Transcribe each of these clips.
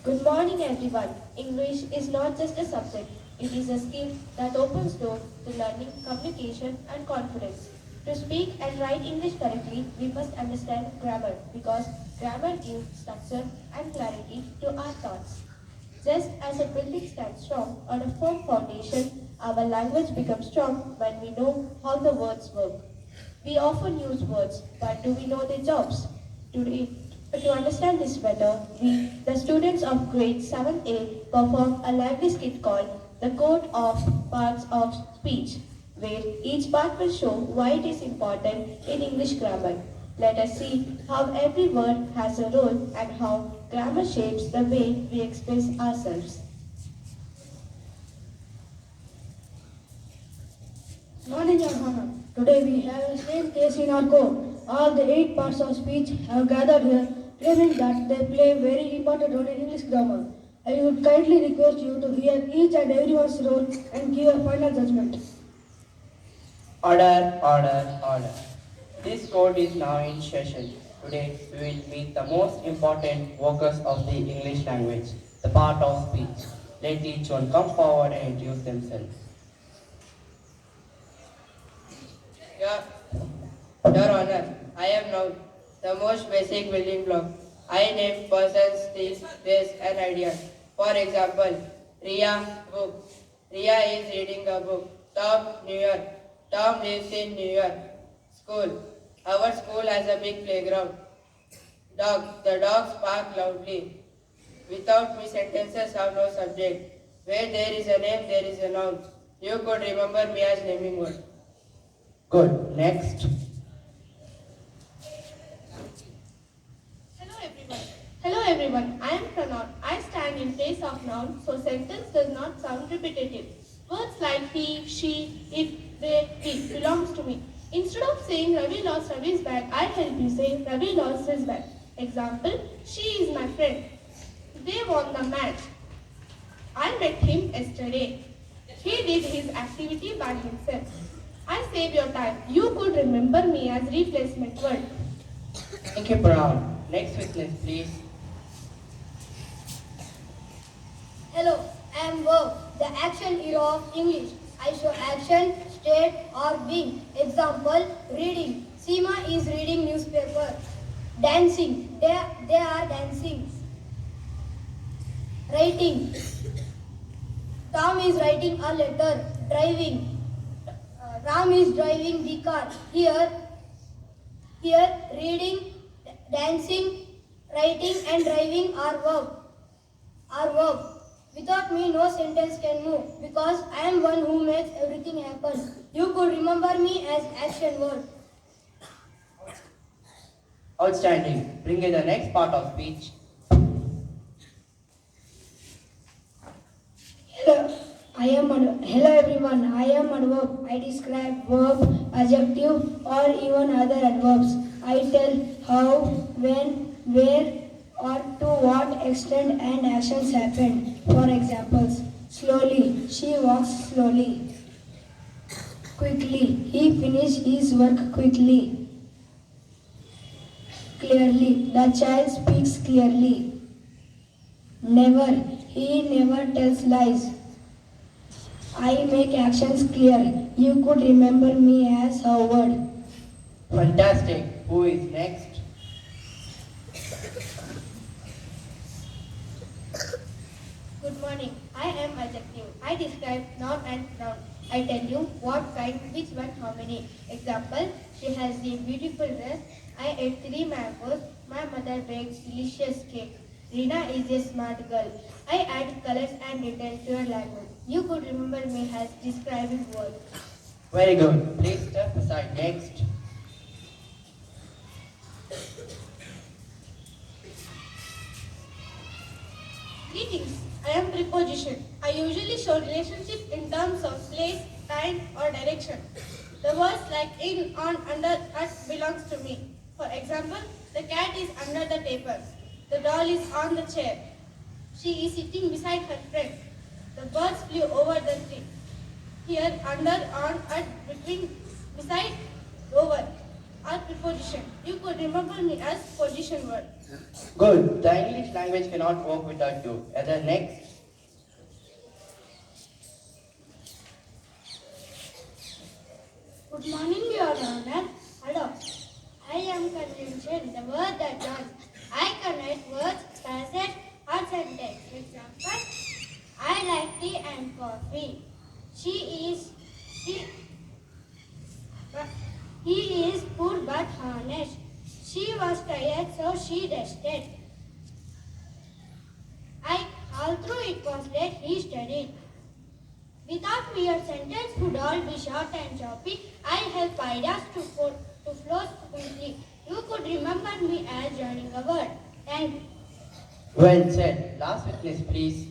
Good morning, everyone. English is not just a subject, it is a skill that opens doors to learning, communication, and confidence. To speak and write English correctly, we must understand grammar because grammar gives structure and clarity to our thoughts. Just as a building stands strong on a firm foundation, our language becomes strong when we know how the words work. We often use words, but do we know their jobs? Today, to understand this better, we, the students of grade 7A, perform a lively skit called The Code of Parts of Speech, where each part will show why it is important in English grammar. Let us see how every word has a role and how grammar shapes the way we express ourselves. Morning, Your Honor. Today we have a same case in our court. All the 8 parts of speech have gathered here, claiming that they play a very important role in English grammar. I would kindly request you to hear each and everyone's role and give a final judgment. Order, order, order. This court is now in session. Today we will meet the most important workers of the English language, the part of speech. Let each one come forward and introduce themselves. Your, Your Honor, I am now the most basic building block. I name persons, things, place, and ideas. For example, Ria, book. Ria is reading a book. Tom, New York. Tom lives in New York. School. Our school has a big playground. Dog. The dogs bark loudly. Without me, sentences have no subject. Where there is a name, there is a noun. You could remember me as naming word. Good. Next. Hello everyone. Hello everyone. I am Pranon. I stand in place of noun, so sentence does not sound repetitive. Words like he, she, it, they, it belongs to me. Instead of saying Ravi lost Ravi's bag, I help you say Ravi lost his bag. Example, she is my friend. They won the match. I met him yesterday. He did his activity by himself. I save your time. You could remember me as replacement word. Thank you, Brown. Next witness, please. Hello, I am verb, the action hero of English. I show action, state or being. Example, reading. Seema is reading newspaper. Dancing. They are dancing. Writing. Tom is writing a letter. Driving. Ram is driving the car. Here, reading, dancing, writing and driving are verb. Without me, no sentence can move because I am one who makes everything happen. You could remember me as action word. Outstanding. Bring in the next part of speech. Hello everyone. I am a verb. I describe verb, adjective or even other adverbs. I tell how, when, where or to what extent and actions happened. For examples, slowly. She walks slowly. Quickly. He finished his work quickly. Clearly. The child speaks clearly. Never. He never tells lies. I make actions clear. You could remember me as Howard. Fantastic. Who is next? Good morning. I am adjective. I describe noun and noun. I tell you what kind, which one, how many. Example, she has a beautiful dress. I ate 3 mangoes. My mother bakes delicious cake. Rina is a smart girl. I add colors and details to your language. You could remember me as describing word. Very good. Please step aside. Next. Greetings. I am preposition. I usually show relationship in terms of place, time, or direction. The words like in, on, under, at belongs to me. For example, the cat is under the table. The doll is on the chair. She is sitting beside her friend. The birds flew over the tree. Here, under, on, at, between, beside, over are preposition. You could remember me as position word. Good. The English language cannot work without you. The next. Good morning, Your Honor. Hello. I am conjunction, the word that joins. I connect words, passage, or sentence. Example, I like tea and coffee. She, he is poor but honest. She was tired, so she rested. Although it was late, he studied. Without me, your sentence would all be short and choppy. I help ideas to flow smoothly. You could remember me as joining a word. Thank you. Well said. Last witness, please.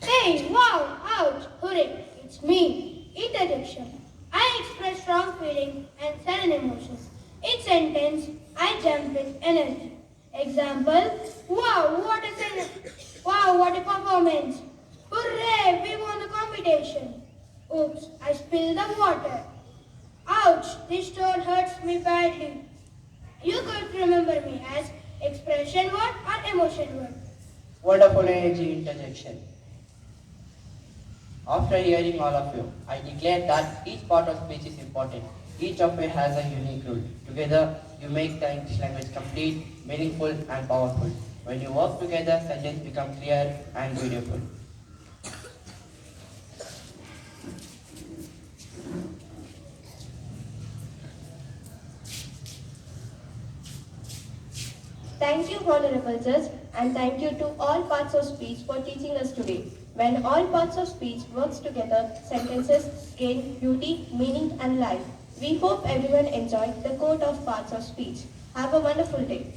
Hey, wow, ouch, hooray, it's me. Interjection. I express strong feeling and sudden emotions. In sentence, I jump with energy. Example, wow, what a performance. Hooray, we won the competition. Oops, I spilled the water. Ouch, this stone hurts me badly. You could remember me as expression word or emotion word. Wonderful energy interjection. After hearing all of you, I declare that each part of speech is important. Each of you has a unique role. Together, you make the English language complete, meaningful, and powerful. When you work together, sentences become clear and beautiful. Thank you, Honorable Judge, and thank you to all parts of speech for teaching us today. When all parts of speech works together, sentences gain beauty, meaning, and life. We hope everyone enjoyed the court of parts of speech. Have a wonderful day.